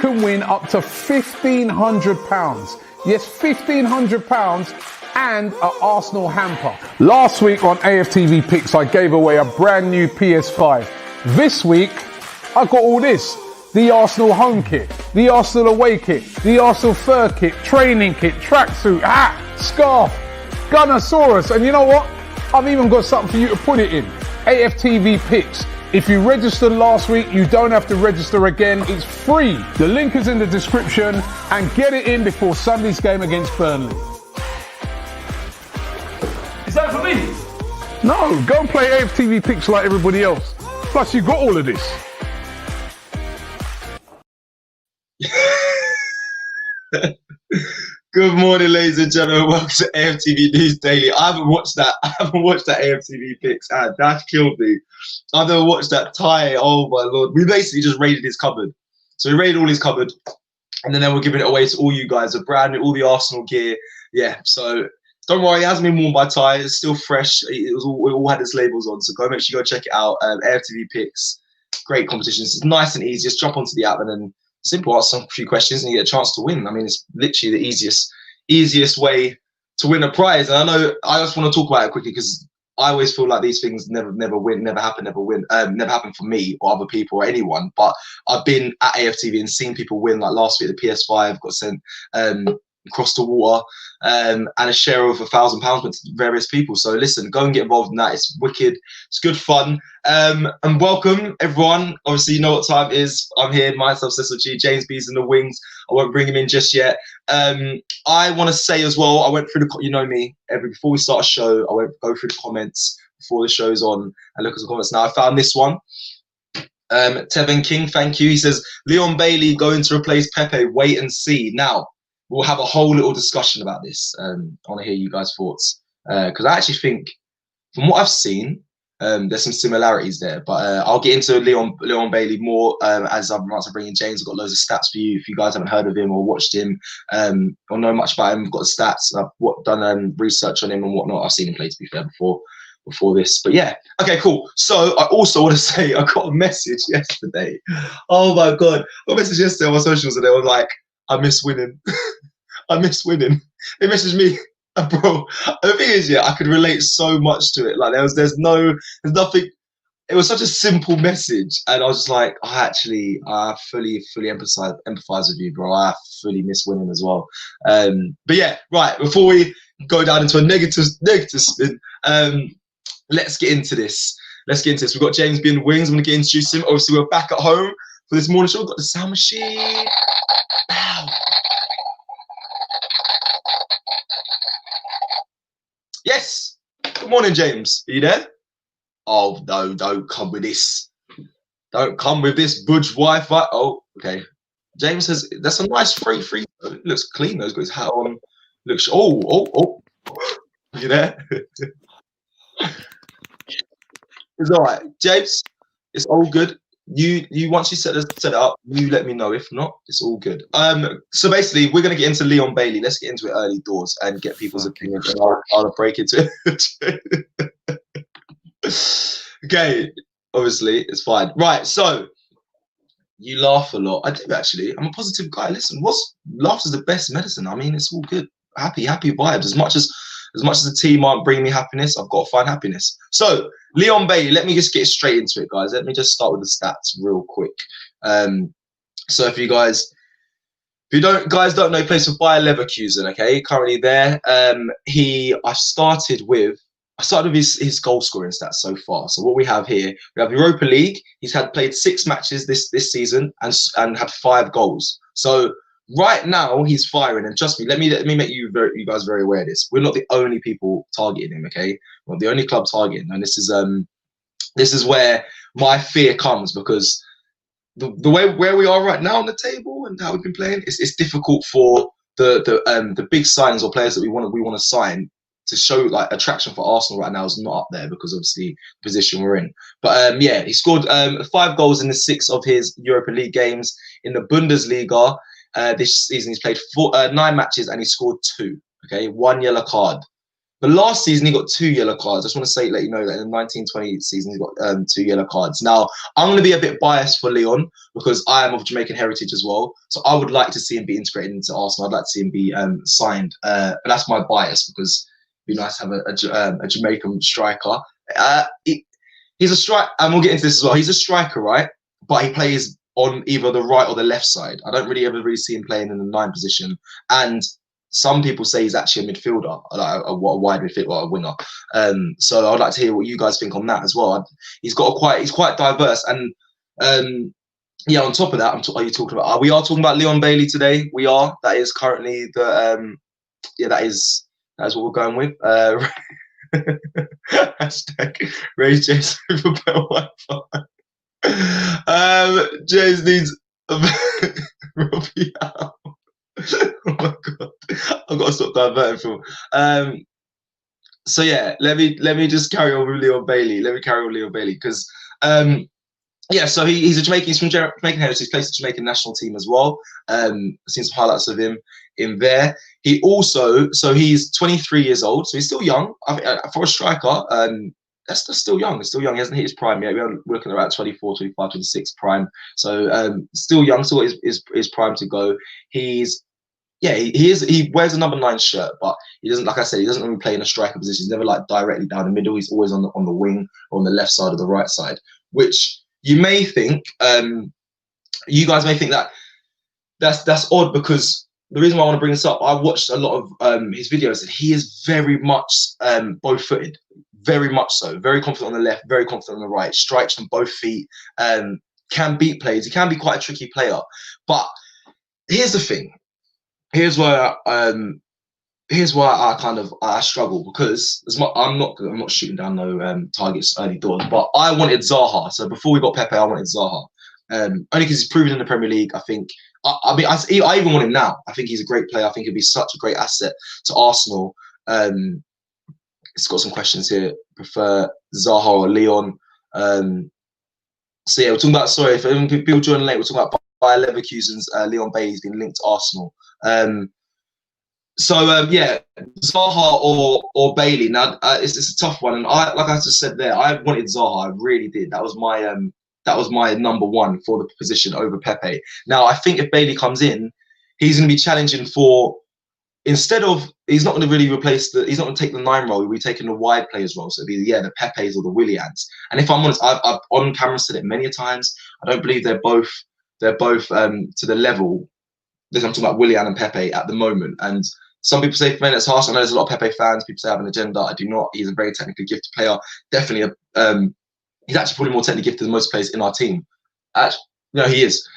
can win up to £1,500. Yes, £1,500 and an Arsenal hamper. Last week on AFTV Picks, I gave away a brand new PS5. This week, I got all this. The Arsenal home kit, the Arsenal away kit, the Arsenal fur kit, training kit, tracksuit, hat, scarf, Gunnosaurus, and you know what? I've even got something for you to put it in. AFTV Picks. If you registered last week, you don't have to register again. It's free. The link is in the description, and get it in before Sunday's game against Burnley. Is that for me? No, go and play AFTV Picks like everybody else. Plus, you got all of this. Good morning, ladies and gentlemen. Welcome to AFTV News Daily. I haven't watched that AFTV Picks. That killed me. I've never watched that tie. Oh my lord. We basically just raided his cupboard. So we raided all his cupboard, and then we're giving it away to all you guys. A brand new, all the Arsenal gear. Yeah. So don't worry, it hasn't been worn by Ty. It's still fresh. It all had its labels on. So make sure you go check it out. AFTV Picks. Great competitions. It's nice and easy. Just jump onto the app and then simple, ask a few questions and you get a chance to win. I mean, it's literally the easiest way to win a prize. And I know I just want to talk about it quickly because I always feel like these things never happen for me or other people or anyone. But I've been at AFTV and seen people win. Like last week, the PS5 got sent across the water, and a share of £1,000 went to various people. So listen, go and get involved in that. It's wicked. It's good fun. And welcome everyone. Obviously, you know what time it is. I'm here, myself, Cecil G. James B's in the wings. I won't bring him in just yet. I want to say as well, I went through the, you know me, before we start a show, I won't go through the comments before the show's on and look at the comments. Now I found this one. Tevin King, thank you. He says, Leon Bailey going to replace Pepe, wait and see. Now, we'll have a whole little discussion about this. I want to hear you guys' thoughts. Because I actually think, from what I've seen, there's some similarities there. But I'll get into Leon Bailey more as I'm about to bring in James. I've got loads of stats for you. If you guys haven't heard of him or watched him or know much about him, I've got the stats. I've done research on him and whatnot. I've seen him play, to be fair, before this. But yeah, okay, cool. So I also want to say I got a message yesterday. Oh my God. I got a message yesterday on my socials and they were like, I miss winning. I miss winning. They messaged me, bro. The thing is, yeah, I could relate so much to it. Like there's nothing. It was such a simple message, and I was just like, I fully empathize with you, bro. I fully miss winning as well. But yeah, right. Before we go down into a negative spin, let's get into this. We've got James B in the wings. I'm gonna introduce him. Obviously, we're back at home for this morning show. We've got the sound machine. Ow. Yes. Good morning, James. Are you there? Oh no, don't come with this. Don't come with this budge Wi-Fi. Oh, okay. James says that's a nice free. It looks clean. Though. He's got his hat on. Looks. Oh. You there? It's all right, James. It's all good. You once you set it up, you let me know. If not, it's all good. So basically, we're gonna get into Leon Bailey. Let's get into it early doors and get people's opinions. And I'll break into it. Okay, obviously it's fine. Right, so you laugh a lot. I do actually. I'm a positive guy. Listen, laughter's the best medicine. I mean, it's all good. Happy vibes. As much as the team aren't bringing me happiness, I've got to find happiness. So Leon Bailey, let me just get straight into it, guys. Let me just start with the stats real quick. So if you guys don't know, he plays for Bayer Leverkusen, okay? Currently there. I started with his goal scoring stats so far. So what we have here, we have Europa League. He's played 6 matches this season and had 5 goals. So right now he's firing, and trust me, let me make you guys very aware of this. We're not the only people targeting him, okay? We're not the only club targeting, and this is where my fear comes, because the way where we are right now on the table and how we've been playing, it's difficult for the big signings or players that we want to sign to show like attraction for Arsenal right now is not up there because obviously the position we're in. But yeah, he scored 5 goals in the 6 of his Europa League games. In the Bundesliga this season, he's played 9 matches and he scored 2. Okay, 1 yellow card. But last season he got 2 yellow cards. I just want to let you know that in the 1920 season he got 2 yellow cards. Now I'm going to be a bit biased for Leon because I am of Jamaican heritage as well. So I would like to see him be integrated into Arsenal. I'd like to see him be signed. But that's my bias because it'd be nice to have a Jamaican striker. He's a striker, and we'll get into this as well. He's a striker, right? But he plays on either the right or the left side. I don't ever see him playing in the 9 position. And some people say he's actually a midfielder, a wide midfielder, a winger. So I'd like to hear what you guys think on that as well. He's quite diverse, and yeah. On top of that, we are talking about Leon Bailey today. We are. That is currently the that is what we're going with. Hashtag raise James for better Wi-Fi. James needs Robbie out. Oh my god, I've got to stop diverting from. So yeah, let me just carry on with Leon Bailey. Because yeah, so he's a Jamaican. He's from Jamaican heritage. He's played the Jamaican national team as well. Seen some highlights of him in there. He also, so he's 23 years old, so he's still young. For a striker, that's still young. It's still young. He hasn't hit his prime yet. We're looking at about 24, 25, 26 prime. So still young, still is prime to go. He wears a number 9 shirt, but he doesn't, like I said, he doesn't really play in a striker position. He's never like directly down the middle. He's always on the wing or on the left side or the right side, which you may think, you guys may think that that's odd, because the reason why I want to bring this up, I watched a lot of his videos, and he is very much both-footed, very much so, very confident on the left, very confident on the right, strikes from both feet, can beat players. He can be quite a tricky player. But here's the thing. Here's where I struggle, because I'm not shooting down no targets early doors, but I wanted Zaha. So before we got Pepe, I wanted Zaha. Only because he's proven in the Premier League. I think. I even want him now. I think he's a great player. I think he'd be such a great asset to Arsenal. It's got some questions here. Prefer Zaha or Leon? So yeah, we're talking about. Sorry if people joining late. We're talking about Bayer Leverkusen's Leon Bailey's been linked to Arsenal. Yeah, Zaha or Bailey. Now it's a tough one, and like I just said there, I wanted Zaha. I really did. That was my number 1 for the position over Pepe. Now I think if Bailey comes in, he's going to be challenging for, instead of, he's not going to really replace he's not going to take the 9 role. He'll be taking the wide players role. So it'll be the Pepes or the Willians. And if I'm honest, I've on camera said it many times. I don't believe they're both to the level. I'm talking about Willian and Pepe at the moment. And some people say, man, it's harsh. I know there's a lot of Pepe fans. People say I have an agenda. I do not. He's a very technically gifted player. Definitely he's actually probably more technically gifted than most players in our team. No, he is.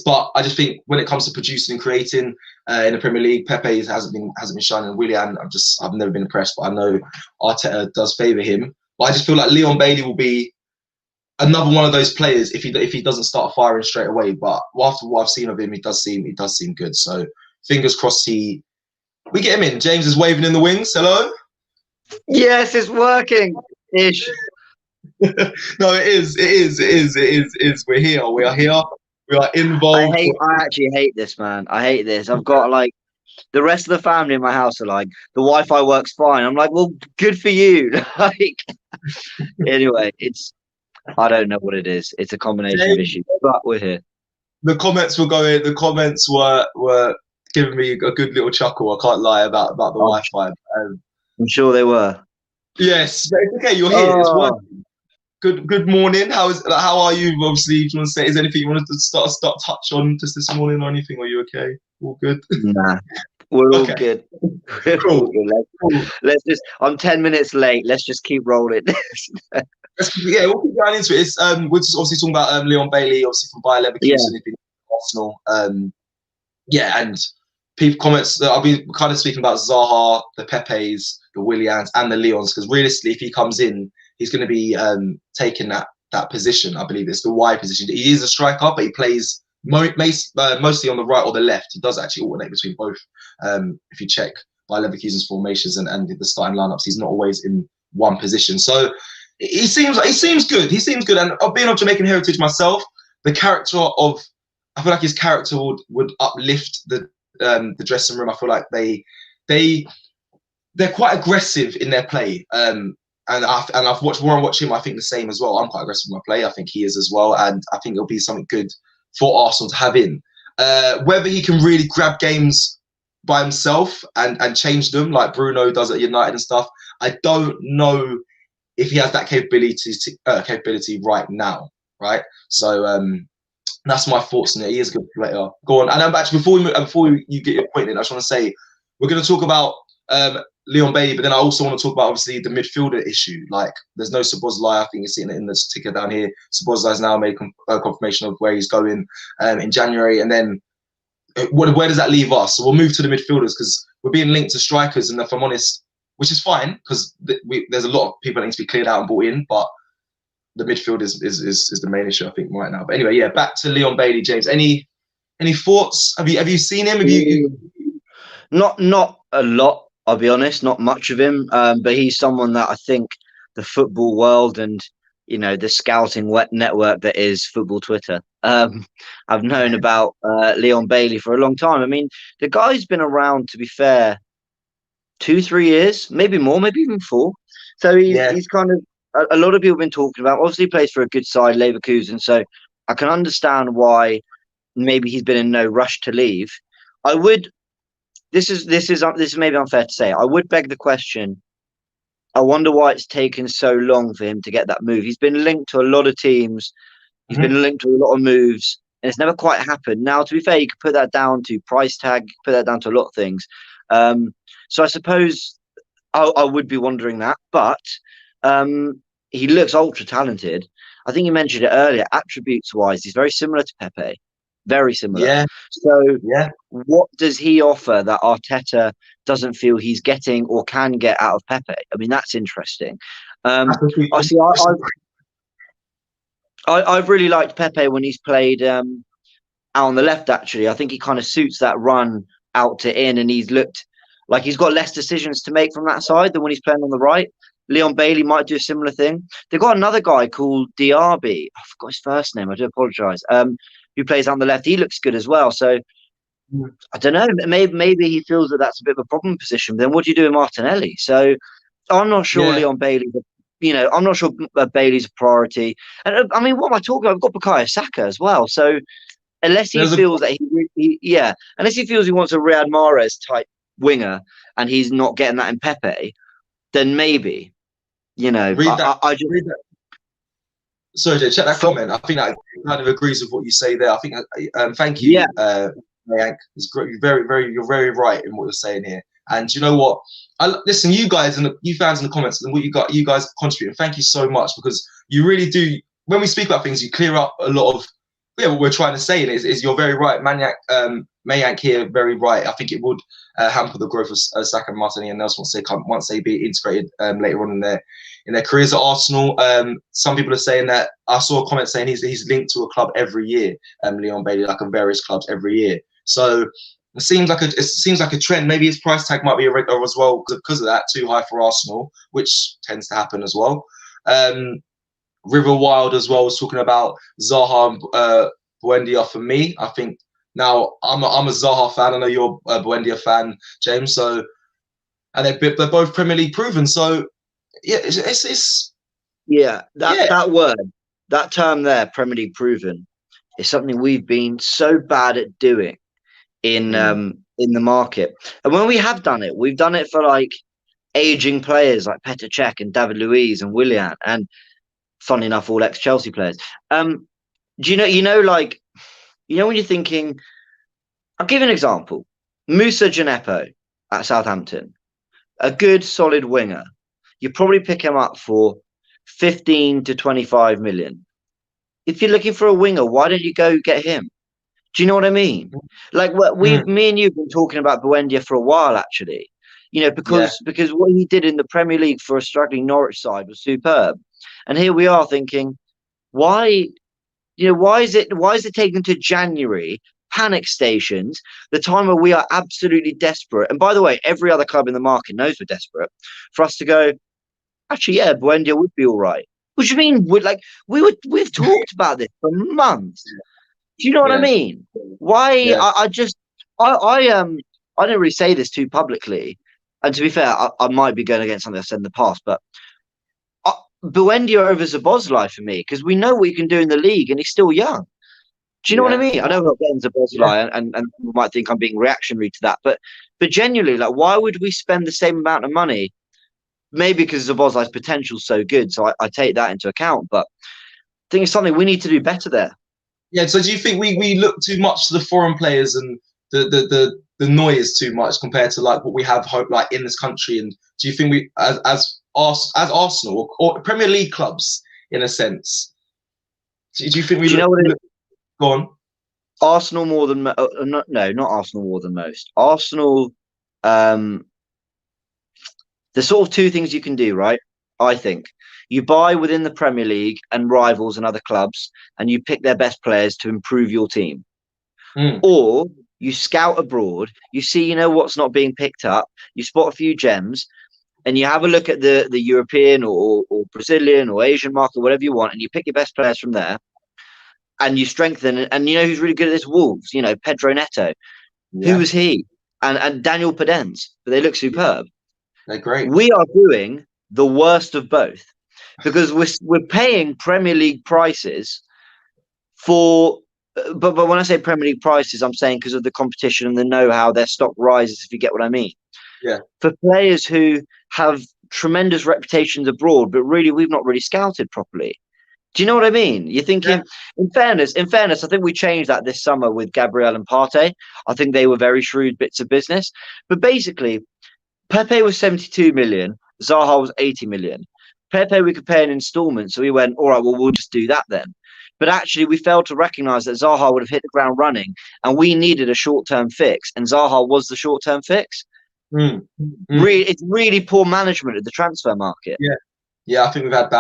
But I just think when it comes to producing and creating in the Premier League, Pepe hasn't been shining. Willian, I've never been impressed, but I know Arteta does favour him. But I just feel like Leon Bailey will be another one of those players if he doesn't start firing straight away. But after what I've seen of him, he does seem good. So fingers crossed we get him in. James is waving in the wings. Hello. Yes, it's working. Ish. No, it is. We're here. We are here. We are involved. I actually hate this, man. I hate this. I've got like the rest of the family in my house are like, the Wi-Fi works fine. I'm like, well, good for you. Like, anyway, I don't know what it is. It's a combination of issues, but we're here. The comments were going. The comments were giving me a good little chuckle. I can't lie about the Wi-Fi. I'm sure they were. Yes, but it's okay. You're here. It's working. Good morning. How are you? Obviously, do you want to say, is there anything you wanted to start touch on just this morning or anything? Are you okay? All good? Nah, we're all good. Cool. Let's just. I'm 10 minutes late. Let's just keep rolling. Yeah, we'll keep going into it. We're just obviously talking about Leon Bailey, obviously from Bayer Leverkusen, Arsenal. Yeah, and people comments that I'll be kind of speaking about Zaha, the Pepes, the Willians, and the Leons, because realistically, if he comes in, he's going to be taking that position. I believe it's the wide position. He is a striker, but he plays mostly on the right or the left. He does actually alternate between both. If you check Bayer Leverkusen's formations and the starting lineups, he's not always in one position. So he seems good. He seems good. And being of Jamaican heritage myself, I feel like his character would uplift the dressing room. I feel like they they're quite aggressive in their play. And I've watched Warren watch him. I think the same as well. I'm quite aggressive in my play. I think he is as well, and I think it'll be something good for Arsenal to have in. Whether he can really grab games by himself and change them like Bruno does at United and stuff, I don't know if he has that capability right now. Right, so that's my thoughts on it. He is a good player. Go on, and actually before you get your point in, I just want to say we're going to talk about Leon Bailey, but then I also want to talk about obviously the midfielder issue. Like, there's no Szoboszlai. I think you're seeing it in the ticker down here. Szoboszlai's now made confirmation of where he's going in January, and then where does that leave us? So we'll move to the midfielders because we're being linked to strikers, and if I'm honest, which is fine because there's a lot of people that need to be cleared out and brought in, but the midfield is the main issue I think right now. But anyway, yeah, back to Leon Bailey. James, any thoughts? Have you seen him? Have you? Not a lot. I'll be honest, not much of him, but he's someone that I think the football world and, you know, the scouting network that is football Twitter, I've known about Leon Bailey for a long time. I mean, the guy's been around, to be fair, 2-3 years, maybe more, maybe even 4. So he's kind of, a lot of people have been talking about, obviously he plays for a good side, Leverkusen, so I can understand why maybe he's been in no rush to leave. I would... This is maybe unfair to say. I would beg the question. I wonder why it's taken so long for him to get that move. He's been linked to a lot of teams. He's been linked to a lot of moves, and it's never quite happened. Now, to be fair, you could put that down to price tag. You could put that down to a lot of things. So I suppose I would be wondering that. But he looks ultra talented. I think you mentioned it earlier. Attributes-wise, he's very similar to Pepe. Very similar. Yeah. So what does he offer that Arteta doesn't feel he's getting or can get out of Pepe? I mean, that's interesting. I've really liked Pepe when he's played out on the left, actually. I think he kind of suits that run out to in, and he's looked like he's got less decisions to make from that side than when he's playing on the right. Leon Bailey might do a similar thing. They've got another guy called Diaby. I forgot his first name. I do apologise. Who plays on the left? He looks good as well. So I don't know. Maybe he feels that that's a bit of a problem position. Then what do you do with Martinelli? So I'm not sure Leon Bailey. You know, I'm not sure Bailey's a priority. And I mean, what am I talking about? I've got Bukayo Saka as well. So unless he feels that unless he feels he wants a Riyad Mahrez type winger and he's not getting that in Pepe, then maybe, you know, I just read that. Sorry, Jay, check that comment. I think that kind of agrees with what you say there. I think, thank you, Mayank. It's great. You're very right in what you're saying here. And you know what? Listen, you guys and you fans in the comments and what you guys contributing. Thank you so much because you really do. When we speak about things, you clear up a lot of what we're trying to say. And is you're very right, Mayank here, very right. I think it would hamper the growth of Saka and Martinelli and else once they be integrated later on in their careers at Arsenal. Some people are saying that I saw a comment saying he's linked to a club every year, Leon Bailey, like on various clubs every year. So it seems like a trend. Maybe his price tag might be irregular as well because of that, too high for Arsenal, which tends to happen as well. River Wild as well was talking about Zaha and Buendia for me. I think now I'm a Zaha fan. I know you're a Buendia fan, James. So and they're both Premier League proven. So yeah, that word, that term there, Premier League proven, is something we've been so bad at doing in the market. And when we have done it, we've done it for like aging players like Petr Cech and David Luiz and Willian, and funny enough, all ex-Chelsea players. Do you know when you're thinking, I'll give you an example. Moussa Djenepo at Southampton, a good solid winger. You probably pick him up for 15 to 25 million. If you're looking for a winger, why don't you go get him? Do you know what I mean? Like me and you have been talking about Buendia for a while, actually. You know, because what he did in the Premier League for a struggling Norwich side was superb. And here we are thinking, why is it taken to January, panic stations, the time where we are absolutely desperate? And by the way, every other club in the market knows we're desperate for us to go, actually, yeah, Buendia would be all right. What do you mean? We've talked about this for months. Do you know what I mean? Why? Yeah. I don't really say this too publicly, and to be fair, I might be going against something I said in the past, but Buendia over Szoboszlai for me, because we know what he can do in the league, and he's still young. Do you know what I mean? I know we're not getting Szoboszlai, and you might think I'm being reactionary to that, but genuinely, like, why would we spend the same amount of money? Maybe because Szoboszlai's potential is so good, so I take that into account. But I think it's something we need to do better there. Yeah. So do you think we look too much to the foreign players and the noise too much compared to like what we have like in this country? And do you think we as Arsenal or Premier League clubs in a sense? Do you think we go on? Arsenal more than no, not Arsenal more than most. Arsenal, there's sort of two things you can do, right? I think you buy within the Premier League and rivals and other clubs, and you pick their best players to improve your team, or you scout abroad. You see, what's not being picked up. You spot a few gems, and you have a look at the European or Brazilian or Asian market, whatever you want, and you pick your best players from there. And you strengthen, and who's really good at this? Wolves, Pedro Neto. Yeah. Who was he? And Daniel Podence, but they look superb. They're great. We are doing the worst of both, because we're paying Premier League prices for, but when I say Premier League prices, I'm saying because of the competition and the know-how, their stock rises, if you get what I mean. Yeah. For players who have tremendous reputations abroad, but really we've not really scouted properly. Do you know what I mean? You're thinking, in fairness, I think we changed that this summer with Gabriel and Partey. I think they were very shrewd bits of business. But basically, Pepe was 72 million. Zaha was 80 million. Pepe we could pay in installments. So we went, all right, well, we'll just do that then. But actually, we failed to recognise that Zaha would have hit the ground running, and we needed a short-term fix. And Zaha was the short-term fix. It's really poor management of the transfer market. Yeah, I think we've had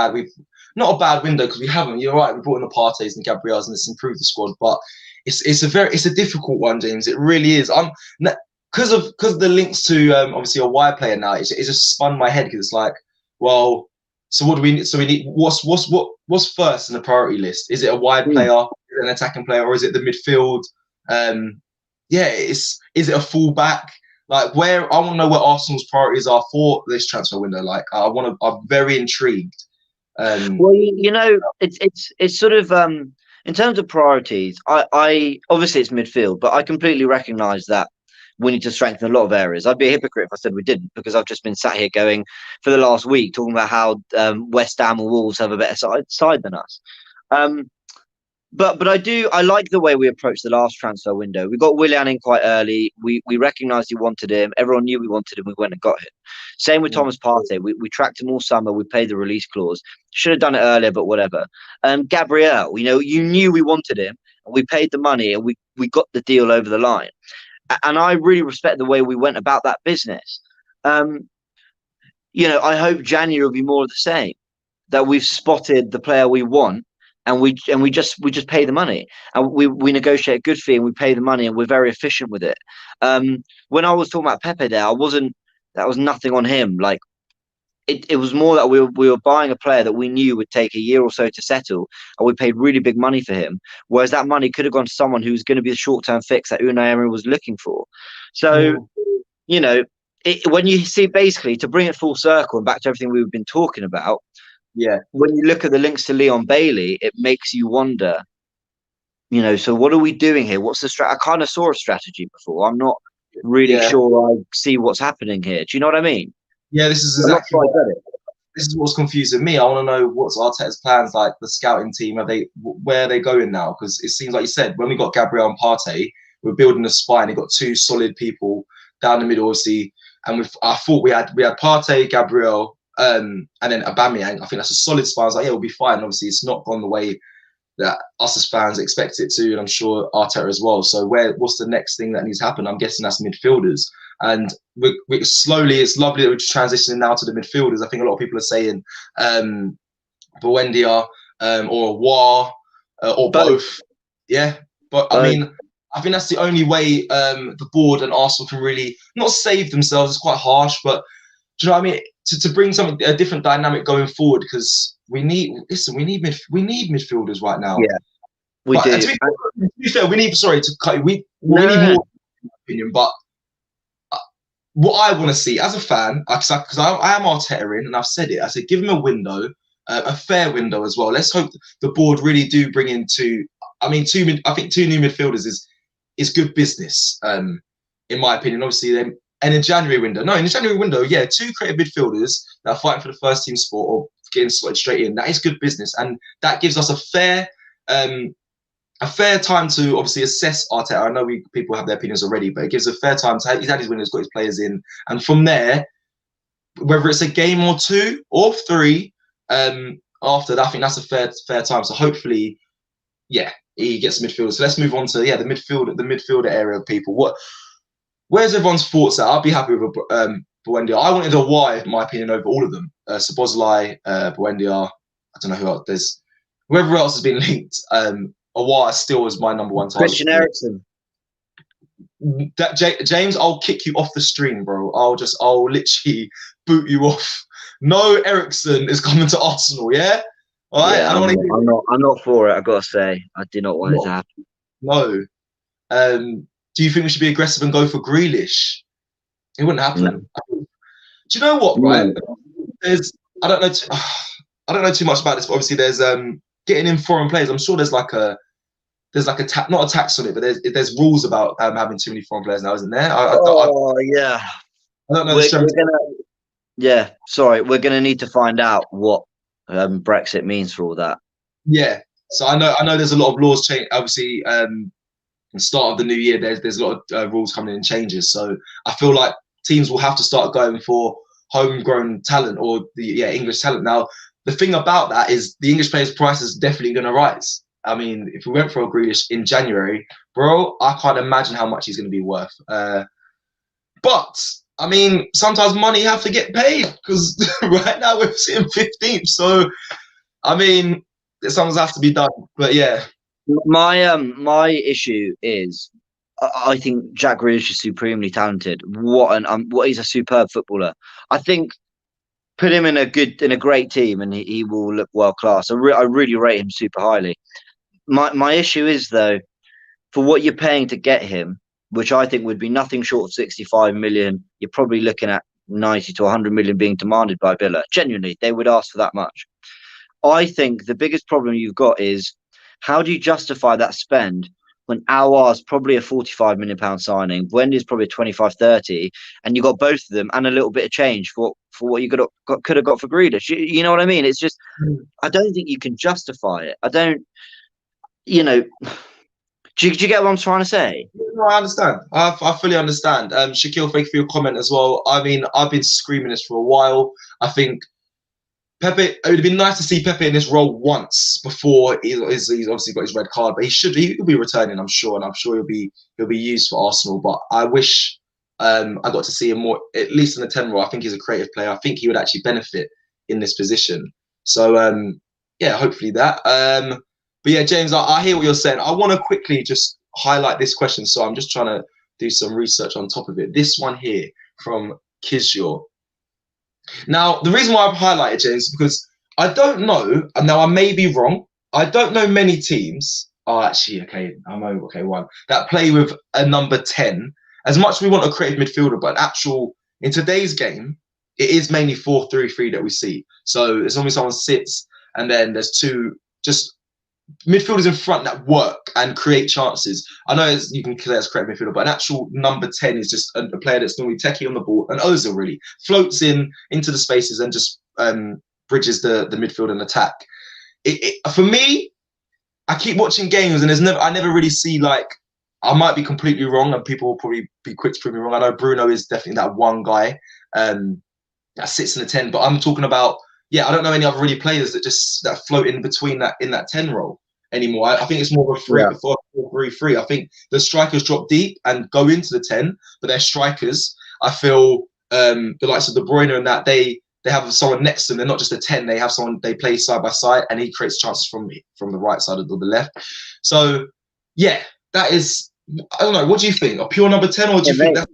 not a bad window, because we haven't. You're right. We brought in the Parteys and Gabriels, and it's improved the squad. But it's a difficult one, James. It really is. Because of the links to obviously a wide player now. It just spun my head, because it's like, well, so what do we need? So we need what's first in the priority list? Is it a wide player, an attacking player, or is it the midfield? Is it a fullback? Like, I want to know where Arsenal's priorities are for this transfer window. Like, I'm very intrigued. Well, it's sort of in terms of priorities. I obviously it's midfield, but I completely recognise that we need to strengthen a lot of areas. I'd be a hypocrite if I said we didn't, because I've just been sat here going for the last week talking about how West Ham and Wolves have a better side than us. But I like the way we approached the last transfer window. We got Willian in quite early. We recognised he wanted him. Everyone knew we wanted him. We went and got him. Same with Thomas Partey. We tracked him all summer. We paid the release clause. Should have done it earlier, but whatever. Gabriel, you knew we wanted him, and we paid the money, and we got the deal over the line. And I really respect the way we went about that business. I hope January will be more of the same. That we've spotted the player we want. And we just pay the money, and we negotiate a good fee, and we pay the money, and we're very efficient with it. When I was talking about Pepe there, that was nothing on him. Like, it was more that we were buying a player that we knew would take a year or so to settle, and we paid really big money for him. Whereas that money could have gone to someone who's going to be the short-term fix that Unai Emery was looking for. So, when you see, basically, to bring it full circle and back to everything we've been talking about. Yeah. When you look at the links to Leon Bailey, it makes you wonder, so what are we doing here? What's the strategy? I kind of saw a strategy before. I'm not really sure I see what's happening here. Do you know what I mean? Yeah, this is exactly this is what's confusing me. I want to know what's Arteta's plans, like the scouting team. Where are they going now? Because it seems like you said, when we got Gabriel and Partey, we're building a spine. We've got two solid people down the middle, obviously. And I thought we had Partey, Gabriel, and then Aubameyang. I think that's a solid spine. I was like, yeah, we'll be fine. Obviously, it's not gone the way that us as fans expect it to, and I'm sure Arteta as well. So what's the next thing that needs to happen? I'm guessing that's midfielders. And we slowly, it's lovely that we're transitioning now to the midfielders. I think a lot of people are saying Buendia or War or both. Yeah, but I mean, I think that's the only way the board and Arsenal can really not save themselves. It's quite harsh, but do you know what I mean? To bring a different dynamic going forward, because we need midfielders right now. Yeah, we do. To be fair, we need. Sorry to cut you. We need more, in my opinion, but what I want to see as a fan, because I am Arteta in, and I've said it. I said give him a window, a fair window as well. Let's hope the board really do bring in two. I mean, I think two new midfielders is good business, in my opinion. Obviously, then and in January window, yeah, two creative midfielders that are fighting for the first team spot or getting slotted straight in. That is good business, and that gives us a fair time to obviously assess Arteta. I know people have their opinions already, but it gives a fair time to he's had his winners, got his players in, and from there, whether it's a game or two or three, after that, I think that's a fair time. So hopefully, yeah, he gets midfield. So let's move on to the midfielder area of people. Where's everyone's thoughts at? I'll be happy with Buendia. I wanted a Y, in my opinion, over all of them. Szoboszlai, Buendia. I don't know who else. There's whoever else has been linked. Awar still is my number one target. Christian Eriksen. James, I'll kick you off the stream, bro. I'll literally boot you off. No, Eriksen is coming to Arsenal. Yeah, all right. Yeah, I'm not for it. I gotta say, I do not want it to happen. No. Do you think we should be aggressive and go for Grealish? It wouldn't happen. No. Do you know what? Right? I don't know too much about this, but obviously there's getting in foreign players. I'm sure there's like a not a tax on it, but there's rules about having too many foreign players now, isn't there? Yeah. I don't know. We're gonna need to find out what Brexit means for all that. Yeah. So I know there's a lot of laws change. Obviously, the start of the new year, there's a lot of rules coming in and changes. So I feel like teams will have to start going for homegrown talent or the English talent. Now, the thing about that is the English players' price is definitely going to rise. I mean, if we went for a Grealish in January, bro, I can't imagine how much he's going to be worth. But I mean, sometimes money have to get paid because right now we're sitting 15th. So I mean, something has to be done. But yeah, my issue is I think Jack Grealish is supremely talented. What he's a superb footballer. I think put him in a great team and he will look world class. I really rate him super highly. My issue is though, for what you're paying to get him, which I think would be nothing short of 65 million, you're probably looking at 90 to 100 million being demanded by Villa. Genuinely, they would ask for that much. I think the biggest problem you've got is how do you justify that spend when Aouar's probably a 45 million pound signing, Wendy's probably 25, 30, and you got both of them and a little bit of change for what you could have got for Grealish. You know what I mean? It's just, I don't think you can justify it. I don't, do you get what I'm trying to say? No, I understand. I fully understand. Shaquille, thank you for your comment as well. I mean, I've been screaming this for a while. I think Pepe, it would have been nice to see Pepe in this role once before he's obviously got his red card, but he'll be returning, I'm sure, and I'm sure he'll be used for Arsenal. But I wish I got to see him more, at least in the 10 role. I think he's a creative player. I think he would actually benefit in this position. So yeah, hopefully that. But yeah, James, I hear what you're saying. I want to quickly just highlight this question, so I'm just trying to do some research on top of it. This one here from Kishore. Now, the reason why I've highlighted James is because I don't know, and now I may be wrong, I don't know many teams, one, that play with a number 10. As much as we want a creative midfielder, but in today's game, it is mainly 4-3-3 that we see. So as long as someone sits, and then there's two just midfielders in front that work and create chances. I know you can clear as creative midfielder, but an actual number 10 is just a player that's normally techie on the ball, and Ozil really floats into the spaces and just bridges the midfield and attack. For me, I keep watching games and I never really see, like, I might be completely wrong and people will probably be quick to prove me wrong. I know Bruno is definitely that one guy that sits in the 10, but I'm talking about, I don't know any other really players that float in between in that 10 role anymore. I think it's more of a 4-3-3. I think the strikers drop deep and go into the 10, but they're strikers. I feel the likes of De Bruyne and that they have someone next to them. They're not just a 10. They have someone they play side by side, and he creates chances from the right side or the left. So yeah, that is. I don't know. What do you think? A pure number 10, or do you think that?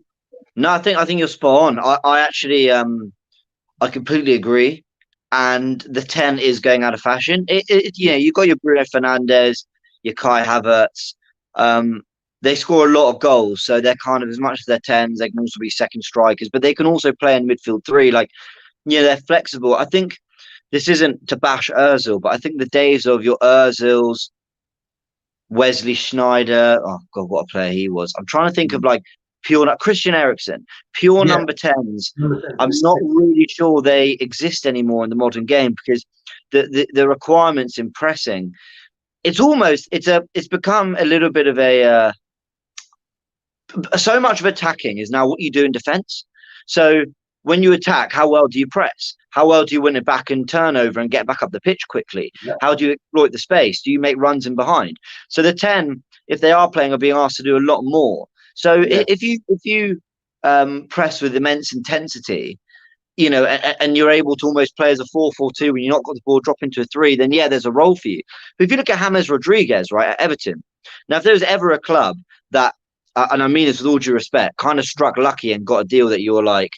No, I think you're spot on. I actually I completely agree. And the 10 is going out of fashion. You've got your Bruno Fernandes, your Kai Havertz. The they score a lot of goals. So they're kind of, as much as they're 10s, they can also be second strikers, but they can also play in midfield three. Like, yeah, they're flexible. I think this isn't to bash Ozil, but I think the days of your Ozils, Wesley Schneider, oh God, what a player he was. I'm trying to think of like pure Christian Eriksen, pure Yeah. number 10s. Number 10s. I'm not really sure they exist anymore in the modern game because the requirements in pressing, it's become a little bit of a so much of attacking is now what you do in defense. So when you attack, how well do you press? How well do you win it back and turnover and get back up the pitch quickly? Yeah. How do you exploit the space? Do you make runs in behind? So the 10, if they are playing, are being asked to do a lot more. So if you press with immense intensity, you know, and you're able to almost play as a 4-4-2 when you're not got the ball drop into a 3, then yeah, there's a role for you. But if you look at James Rodriguez, right, at Everton, now if there was ever a club that, and I mean this with all due respect, kind of struck lucky and got a deal that you're like,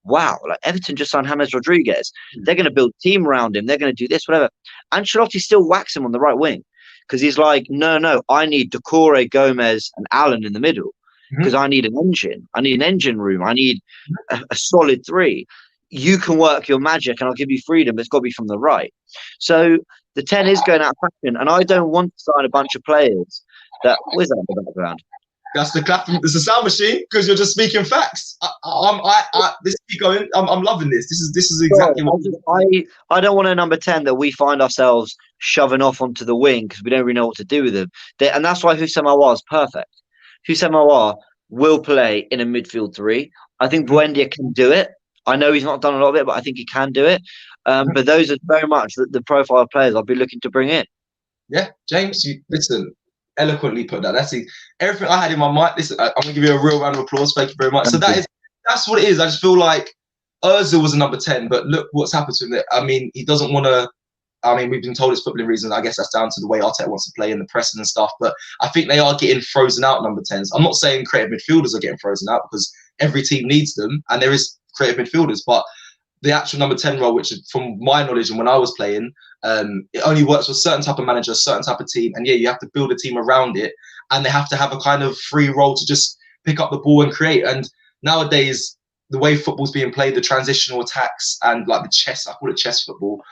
wow, like Everton just signed James Rodriguez. They're going to build a team around him. They're going to do this, whatever. Ancelotti still whacks him on the right wing because he's like, no, I need Decore, Gomez, and Allen in the middle because I need an engine. I need an engine room. I need a solid 3. You can work your magic and I'll give you freedom, but it's got to be from the right. So the 10 is going out of fashion, and I don't want to sign a bunch of players that, where's that in the background? That's the clap. It's a sound machine because you're just speaking facts. This keep going. I'm loving this. This is exactly what I don't want a number 10 that we find ourselves shoving off onto the wing because we don't really know what to do with them. And that's why Houssem Aouar is perfect. Houssem Aouar will play in a midfield 3. I think Buendia can do it. I know he's not done a lot of it, but I think he can do it. But those are very much the profile of players I'll be looking to bring in. Yeah, James, you listen. Eloquently put that. That's everything I had in my mind. Listen, I'm gonna give you a real round of applause. Thank you very much. So that's what it is. I just feel like Ozil was a number 10, but look what's happened to him. I mean, he doesn't want to. I mean, we've been told it's footballing reasons. I guess that's down to the way Arteta wants to play in the pressing and stuff. But I think they are getting frozen out, number 10s. I'm not saying creative midfielders are getting frozen out because every team needs them, and there is creative midfielders, but the actual number 10 role, which is from my knowledge and when I was playing, it only works with a certain type of manager, a certain type of team. And yeah, you have to build a team around it, and they have to have a kind of free role to just pick up the ball and create. And nowadays, the way football's being played, the transitional attacks and like the chess, I call it chess football,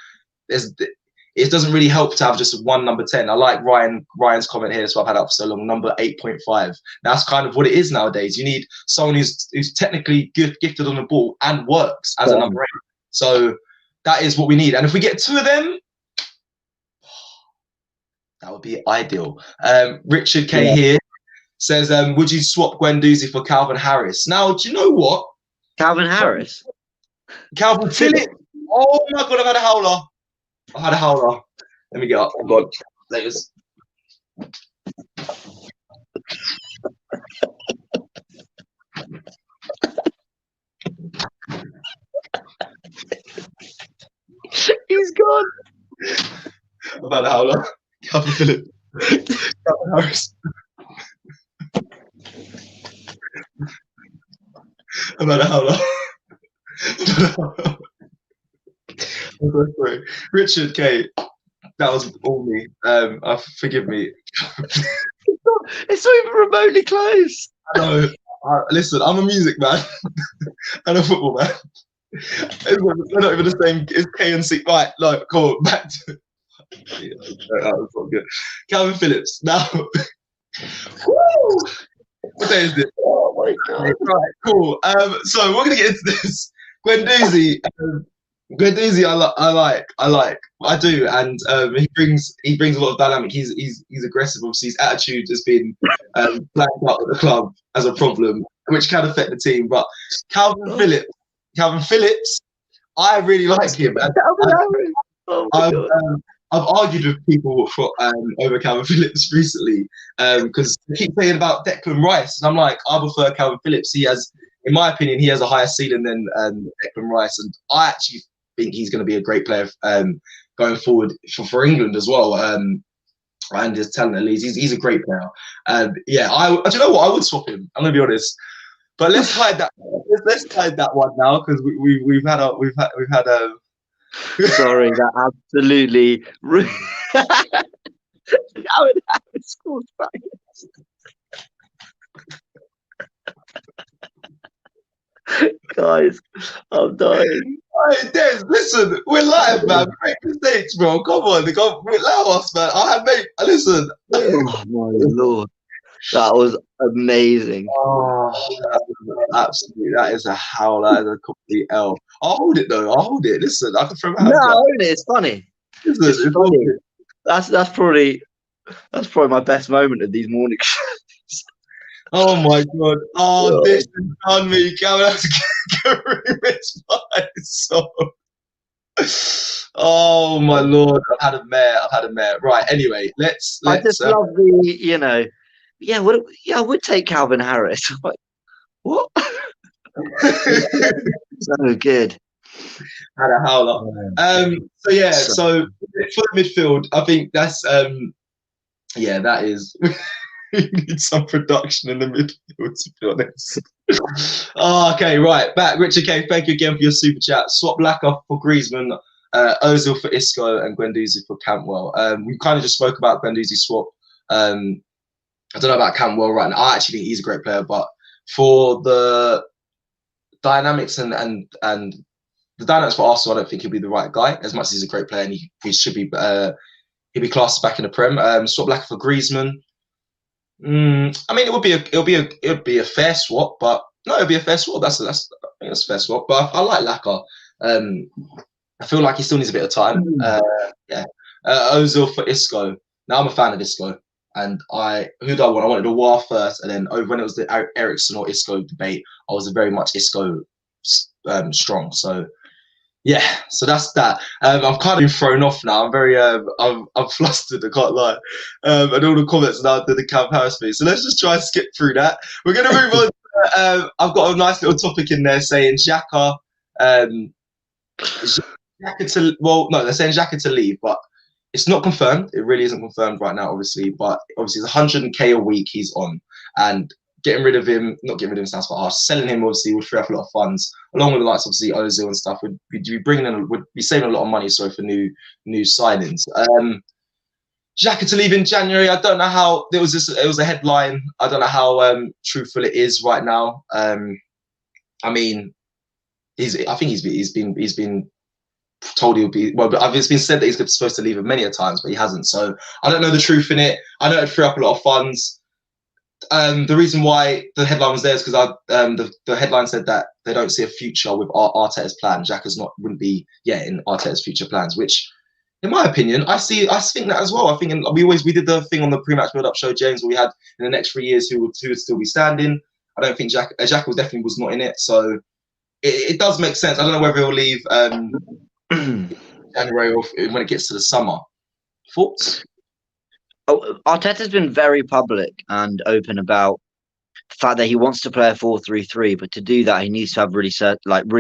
it doesn't really help to have just one number 10. I like Ryan's comment here, that's why I've had it up for so long, number 8.5. That's kind of what it is nowadays. You need someone who's technically gifted on the ball and works as a number 8. So that is what we need. And if we get 2 of them, that would be ideal. Richard K here says, would you swap Guendouzi for Calvin Harris? Now, do you know what? Calvin Harris? Calvin Phillips. Oh my God, I've had a howler. Let me get up. Oh God. Laters. He's gone. I've had a howler. Calvin Phillips. Calvin Harris. I've had a howler. Richard K, that was all me. Forgive me. It's not even remotely close. I know. Listen, I'm a music man and a football man. They're not even the same. It's K and C. Right, no, cool. Back to that was not good. Calvin Phillips. Now, woo! What day is it? Oh my God. Right, cool. So we're gonna get into this. Guendouzi. Guendouzi, I do, and he brings a lot of dynamic. He's aggressive. Obviously, his attitude has been flagged up at the club as a problem, which can affect the team. But Calvin Phillips, I really like him. I've argued with people for over Calvin Phillips recently because they keep saying about Declan Rice, and I'm like, I prefer Calvin Phillips. He has, in my opinion, he has a higher ceiling than Declan Rice, and I actually think he's going to be a great player going forward for England as well. And his talent at least, he's a great player. Yeah, do you know what? I would swap him. I'm going to be honest. But let's hide that. Let's hide that one now because we've had a. Sorry, that absolutely. How it scored back. Guys, I'm dying. Hey, Des, listen, we're live, man. We make mistakes, bro. Come on, allow us, man. Mate, listen. Oh my lord, that was amazing. Oh, absolutely. That is a howl. That is a complete L. I'll hold it though. I'll hold it. Listen, I can throw my hands up. It's funny. Listen, It's all funny. good. That's probably my best moment of these morning shows. Oh my god. Oh, this has done me. Gavin, I have to go remix my song. Oh my lord. I've had a mare. Right, anyway, let's I just love the, I would take Calvin Harris. Like, what? So good. Had a howler. So for the midfield, I think that's that is we need some production in the midfield, to be honest. Okay, right, back. Richard K, thank you again for your super chat. Swap Laka for Griezmann, Ozil for Isco, and Guendouzi for Cantwell. We kind of just spoke about Guendouzi swap. I don't know about Cantwell right now. I actually think he's a great player, but for the dynamics and the dynamics for Arsenal, I don't think he'll be the right guy. As much as he's a great player, and he should be, he'll be classed back in the Prem. Swap Laka for Griezmann. I mean, it would be a fair swap, but no, it'd be a fair swap. I think that's a fair swap. But I like Laka. I feel like he still needs a bit of time. Ozil for Isco. Now I'm a fan of Isco, and who do I want? I wanted Aouar first, and then when it was the Eriksen or Isco debate, I was very much Isco strong. So yeah, so that's that. I've kind of been thrown off now. I'm very, I'm flustered. I can't lie. And all the comments now did the Camp Harris thing. So let's just try and skip through that. We're gonna move on. I've got a nice little topic in there saying Xhaka. They're saying Xhaka to leave, but it's not confirmed. It really isn't confirmed right now, obviously. But obviously, it's 100k a week he's on, and getting rid of him, not getting rid of him sounds quite harsh. Selling him obviously would free up a lot of funds, along with the likes obviously Ozil and stuff. Would be saving a lot of money. Sorry for new signings. Xhaka to leave in January. I don't know how it was a headline. I don't know how truthful it is right now. I mean, I think he's been told he'll be it's been said that he's supposed to leave him many a times, but he hasn't. So I don't know the truth in it. I know it'd free up a lot of funds. The reason why the headline was there is because the headline said that they don't see a future with Arteta's plan. Xhaka's wouldn't be in Arteta's future plans, which, in my opinion, I think that as well. I think we did the thing on the pre-match build-up show, James, where we had in the next 3 years who would still be standing. I don't think Xhaka definitely was not in it, so it does make sense. I don't know whether he'll leave January or when it gets to the summer. Thoughts? Arteta's been very public and open about the fact that he wants to play a 4-3-3, but to do that, he needs to have really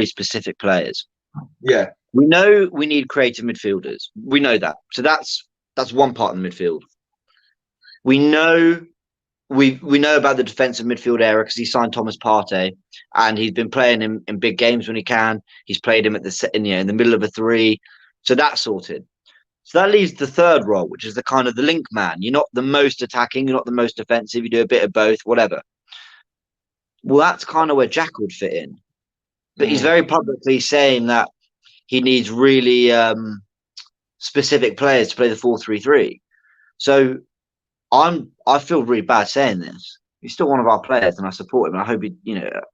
specific players. Yeah, we know we need creative midfielders. We know that. So that's one part of the midfield. We know about the defensive midfield area because he signed Thomas Partey, and he's been playing him in big games when he can. He's played him in the middle of a three, so that's sorted. So that leaves the third role, which is the kind of the link man. You're not the most attacking, you're not the most defensive, you do a bit of both, whatever. Well, that's kind of where Jack would fit in. But he's very publicly saying that he needs really specific players to play the 4-3-3. So I feel really bad saying this. He's still one of our players, and I support him. And I hope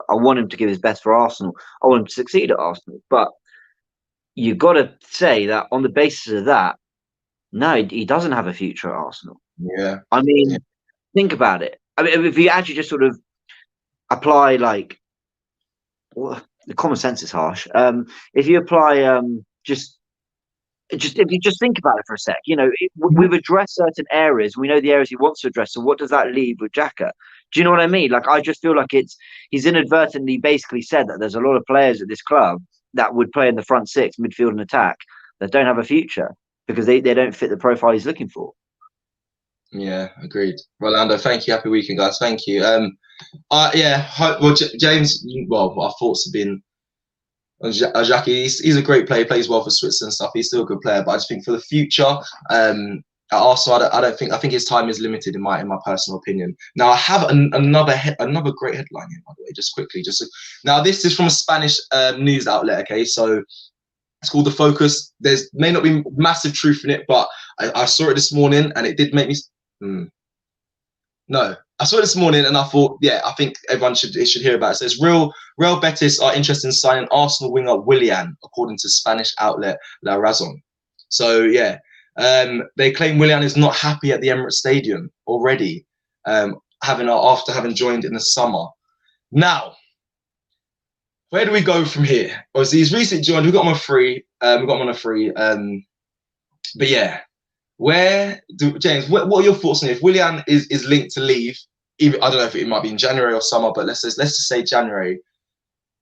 I want him to give his best for Arsenal. I want him to succeed at Arsenal. But you've got to say that on the basis of that, no, he doesn't have a future at Arsenal. Yeah. I mean, think about it. I mean, if you actually just sort of apply the common sense is harsh. If you apply if you just think about it for a sec, we've addressed certain areas. We know the areas he wants to address. So what does that leave with Xhaka? Do you know what I mean? Like, I just feel like he's inadvertently basically said that there's a lot of players at this club that would play in the front six, midfield and attack, that don't have a future because they don't fit the profile he's looking for. Yeah, agreed. Rolando, thank you. Happy weekend, guys. Thank you. James, our thoughts have been on Xhaka. He's a great player, plays well for Switzerland and stuff. He's still a good player, but I just think for the future, At Arsenal, I don't think. I think his time is limited in my personal opinion. Now I have another great headline here, by the way, just quickly. Now this is from a Spanish news outlet. Okay, so it's called The Focus. There's may not be massive truth in it, but I saw it this morning and it did make me. No, I saw it this morning and I thought, yeah, I think everyone should hear about it. So it's Real Betis are interested in signing Arsenal winger Willian, according to Spanish outlet La Razón. So yeah. They claim Willian is not happy at the Emirates Stadium already, after having joined in the summer. Now, where do we go from here? Obviously, he's recently joined. We got him on a free. But yeah, James? What are your thoughts on it? If Willian is linked to leave, even I don't know if it might be in January or summer, but let's just say January.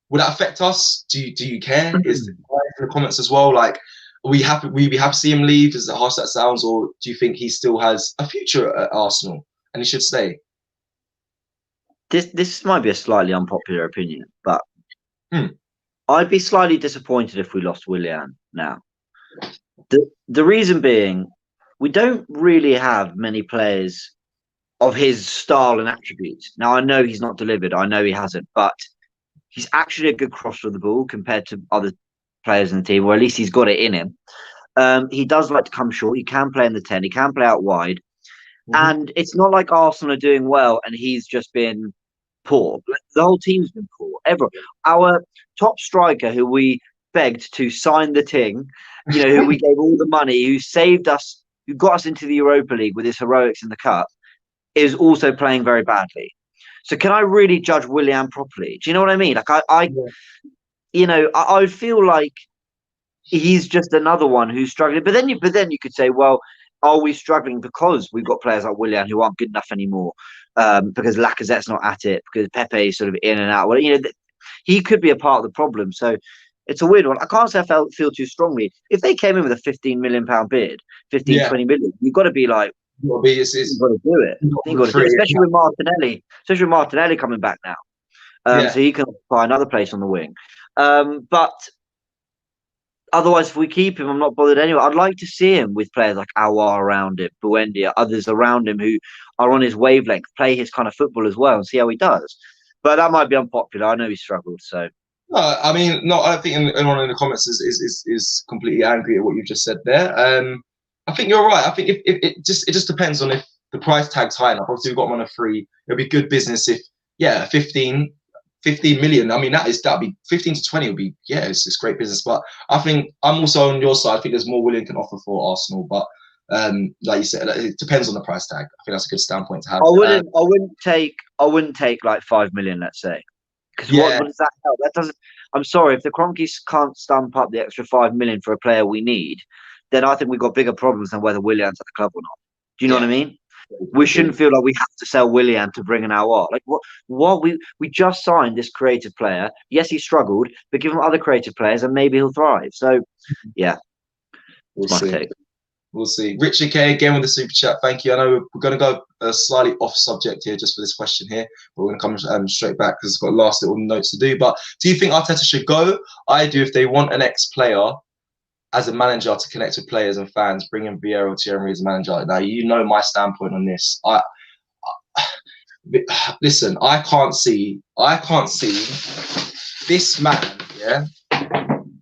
Would that affect us? Do you care? Is in the comments as well? Like, are we happy? We have to see him leave, as harsh that sounds, or do you think he still has a future at Arsenal and he should stay? This might be a slightly unpopular opinion, but I'd be slightly disappointed if we lost Willian now. The reason being, we don't really have many players of his style and attributes. Now, I know he's not delivered. I know he hasn't, but he's actually a good crosser of the ball compared to other players in the team, or at least he's got it in him. He does like to come short. He can play in the 10. He can play out wide. And it's not like Arsenal are doing well and he's just been poor. The whole team's been poor. Our top striker, who we begged to sign the ting, who we gave all the money, who saved us, who got us into the Europa League with his heroics in the cup, is also playing very badly. So can I really judge Willian properly? Do you know what I mean? Like I feel like he's just another one who's struggling. But then you could say, well, are we struggling because we've got players like Willian who aren't good enough anymore? Because Lacazette's not at it, because Pepe's sort of in and out. Well, he could be a part of the problem. So it's a weird one. I can't say I feel too strongly. If they came in with a £15 million bid, 20 million, you've got to be like, you've got to do it. Especially with Martinelli coming back now. So he can occupy another place on the wing. But otherwise, if we keep him, I'm not bothered anyway. I'd like to see him with players like Aouar around him, Buendia, others around him who are on his wavelength, play his kind of football as well, and see how he does. But that might be unpopular. I know he struggled. So I don't think anyone in the comments is completely angry at what you've just said there. I think you're right. I think if it just depends on if the price tag's high enough. Obviously, we've got him on a free. It'll be good business if 15 million. I mean, that'd be 15 to 20 would be, it's great business. But I think I'm also on your side. I think there's more Willian can offer for Arsenal. But like you said, it depends on the price tag. I think that's a good standpoint to have. I wouldn't take like 5 million, let's say. Because what does that help? That doesn't. I'm sorry, if the Kroenkes can't stump up the extra 5 million for a player we need, then I think we've got bigger problems than whether Willian's at the club or not. Do you know what I mean? We shouldn't feel like we have to sell Willian to bring an Aouar. Like what we just signed this creative player. Yes, he struggled, but give him other creative players and maybe he'll thrive. So yeah, We'll see. Richard K again with the super chat. Thank you. I know we're going to go slightly off subject here just for this question here, but we're going to come straight back because it's got last little notes to do. But do you think Arteta should go? I do. If they want an ex-player as a manager to connect with players and fans, bring in Vieira or Thierry as a manager. Now, you know my standpoint on this. Listen, I can't see this man,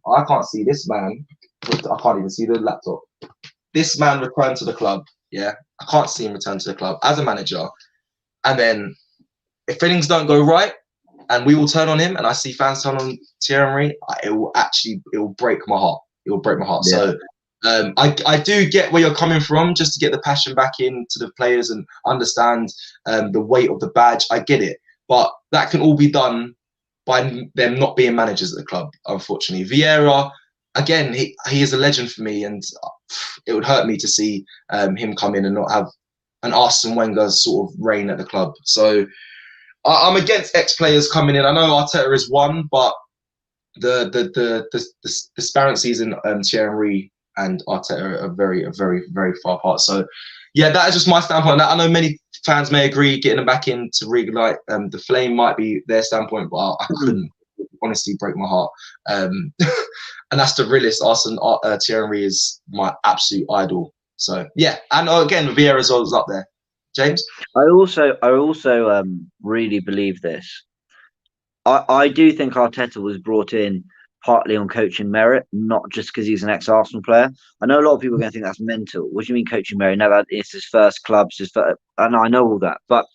I can't see this man. I can't even see the laptop. This man return to the club, I can't see him return to the club as a manager. And then if things don't go right and we will turn on him and I see fans turn on Thierry, it will break my heart. It will break my heart. Yeah. So I do get where you're coming from, just to get the passion back into the players and understand the weight of the badge. I get it. But that can all be done by them not being managers at the club, unfortunately. Vieira, again, he is a legend for me, and it would hurt me to see him come in and not have an Arsene Wenger sort of reign at the club. So I'm against ex-players coming in. I know Arteta is one, but the disparities in Thierry and Arteta are very, very, very far apart. So, yeah, that is just my standpoint. I know many fans may agree getting them back in to reignite the flame might be their standpoint, but I couldn't honestly break my heart. And that's the realist. Thierry is my absolute idol. So yeah, and again, Vieira as well is up there. James? I also really believe this. I do think Arteta was brought in partly on coaching merit, not just because he's an ex-Arsenal player. I know a lot of people are going to think that's mental. What do you mean coaching merit? No, it's his first club, and I know all that, but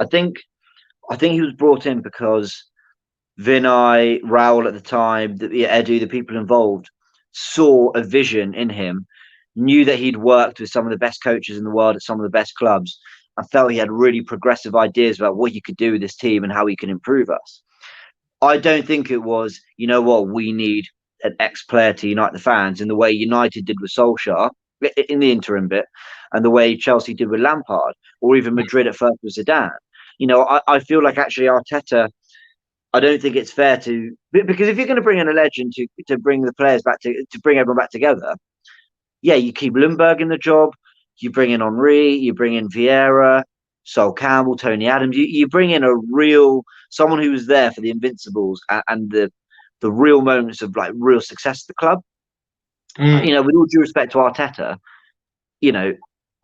I think he was brought in because Vinay, Raul at the time, Edu, the people involved, saw a vision in him, knew that he'd worked with some of the best coaches in the world at some of the best clubs, and felt he had really progressive ideas about what he could do with this team and how he can improve us. I don't think it was, you know what, we need an ex-player to unite the fans in the way United did with Solskjaer in the interim bit, and the way Chelsea did with Lampard, or even Madrid at first with Zidane. I feel like actually Arteta, I don't think it's fair to, because if you're going to bring in a legend to bring the players back to bring everyone back together, yeah, you keep Lundberg in the job, you bring in Henry, you bring in Vieira, Sol Campbell, Tony Adams. You bring in someone who was there for the Invincibles and the real moments of like real success at the club. With all due respect to Arteta,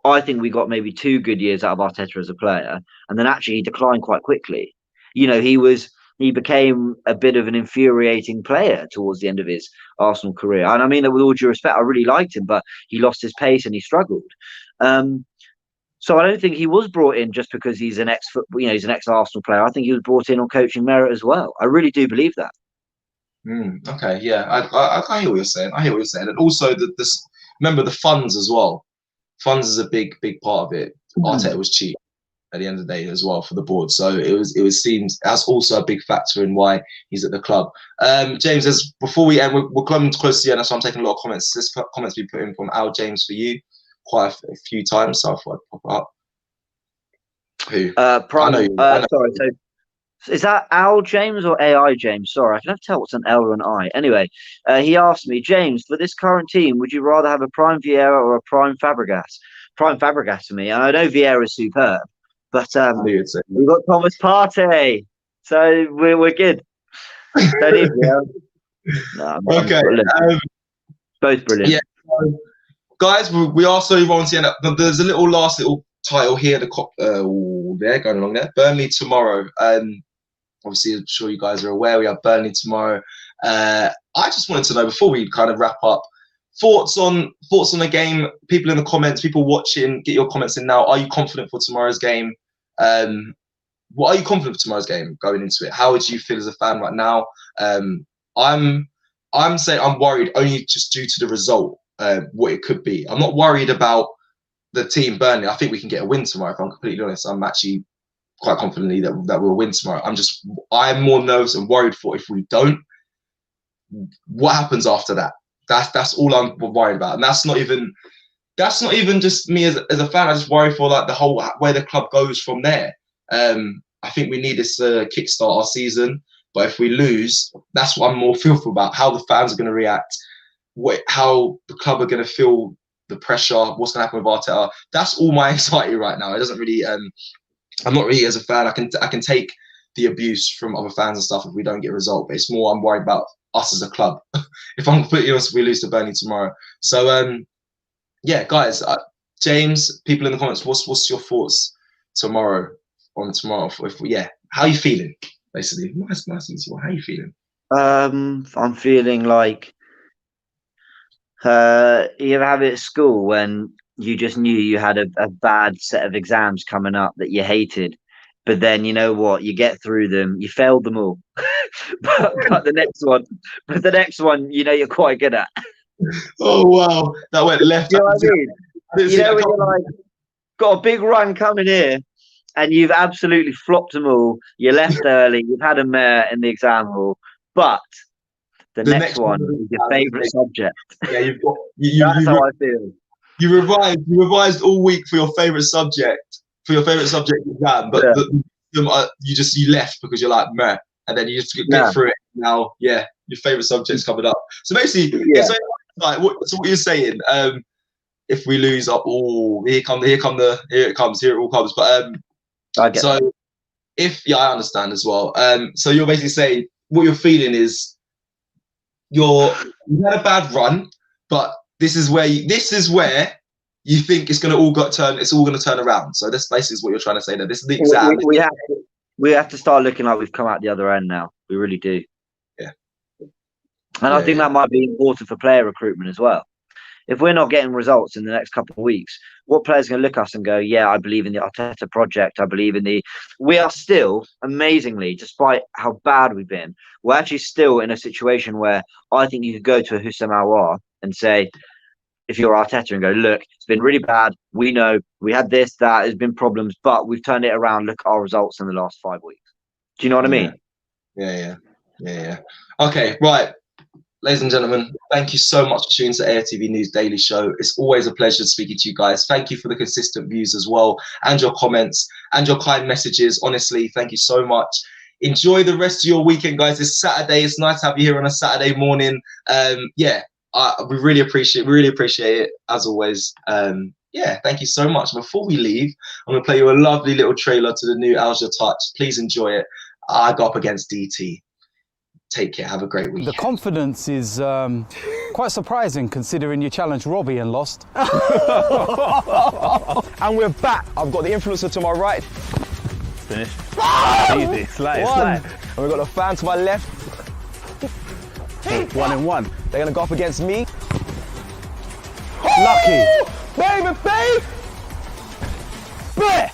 I think we got maybe 2 good years out of Arteta as a player, and then actually he declined quite quickly. He became a bit of an infuriating player towards the end of his Arsenal career. And I mean that with all due respect, I really liked him, but he lost his pace and he struggled. So I don't think he was brought in just because he's an he's an ex-Arsenal player. I think he was brought in on coaching merit as well. I really do believe that. Okay, yeah, I hear what you're saying. And also remember the funds as well. Funds is a big part of it. Arteta was cheap at the end of the day as well for the board, so it seems that's also a big factor in why he's at the club. James, before we end, we're coming close to the end, so I'm taking a lot of comments. This comments we put in from Al James for you quite a few times, so I thought I'd pop it up. Sorry, so is that Al James or AI James? Sorry, I can never tell what's an L or an I. Anyway, he asked me, James, for this current team, would you rather have a prime Vieira or a prime Fabregas? Prime Fabregas for me. And I know Vieira is superb, but we've got Thomas Partey, so we're good. Don't need Vieira. No, okay. Both brilliant. Yeah, guys, we are slowly rolling to the end. There's a last little title here. There, going along there. Burnley tomorrow. Obviously, I'm sure you guys are aware we have Burnley tomorrow. I just wanted to know before we kind of wrap up, thoughts on the game. People in the comments, people watching, get your comments in now. Are you confident for tomorrow's game? What are you confident for tomorrow's game going into it? How would you feel as a fan right now? I'm saying I'm worried only just due to the result, what it could be. I'm not worried about the team Burnley. I think we can get a win tomorrow. If I'm completely honest, I'm actually quite confidently that we'll win tomorrow. I'm more nervous and worried for if we don't, what happens after that. That's all I'm worried about, and that's not even just me as a fan. I just worry for like the whole where the club goes from there. I think we need this to kickstart our season, but if we lose, that's what I'm more fearful about. How the fans are going to react, how the club are going to feel the pressure, what's going to happen with Arteta. That's all my anxiety right now. It doesn't really. I'm not really as a fan. I can take the abuse from other fans and stuff if we don't get a result, but it's more I'm worried about us as a club. If I'm completely honest, we lose to Burnley tomorrow. So yeah, guys, James, people in the comments, what's your thoughts tomorrow? How are you feeling? Basically, nice easy one. How are you feeling? I'm feeling like you ever have it at school when you just knew you had a bad set of exams coming up that you hated, but then you know what, you get through them, you failed them all, but the next one you're quite good at. Oh wow, that went left. You know what I mean? When you're like got a big run coming here and you've absolutely flopped them all, you left early, you've had a mare in the exam hall, but the next one is your favourite subject. Yeah, that's how I feel. You revised all week for your favourite subject exam, but you left because you're like meh, and then you just get through it. Now, your favourite subject's covered up. So basically, it's like what you're saying. If we lose up, here it all comes. But I understand as well. So you're basically saying what you're feeling is you had a bad run, but this is where you think it's going to all turn around. So this basically is what you're trying to say there. This is the exam. We have to start looking like we've come out the other end now. We really do. Yeah. And I think that might be important for player recruitment as well. If we're not getting results in the next couple of weeks, what players are going to look at us and go, yeah, I believe in the Arteta project. I believe in we are still, amazingly, despite how bad we've been, we're actually still in a situation where I think you could go to a Houssam Aouar and say, if you're Arteta, and go, look, it's been really bad. We know we had this, that, there's been problems, but we've turned it around. Look at our results in the last 5 weeks. Do you know what I mean? Yeah. Okay, right. Ladies and gentlemen, thank you so much for tuning to AFTV News Daily Show. It's always a pleasure speaking to you guys. Thank you for the consistent views as well, and your comments and your kind messages. Honestly, thank you so much. Enjoy the rest of your weekend, guys. It's Saturday. It's nice to have you here on a Saturday morning. We really appreciate it as always. Thank you so much. Before we leave, I'm gonna play you a lovely little trailer to the new Alger Touch. Please enjoy it. I go up against DT. Take care. Have a great week. The confidence is quite surprising considering you challenged Robbie and lost. And we're back. I've got the influencer to my right. Finish. Easy. Slide. And we've got the fan to my left. 1-1. They're going to go up against me. Lucky. Baby. Bear.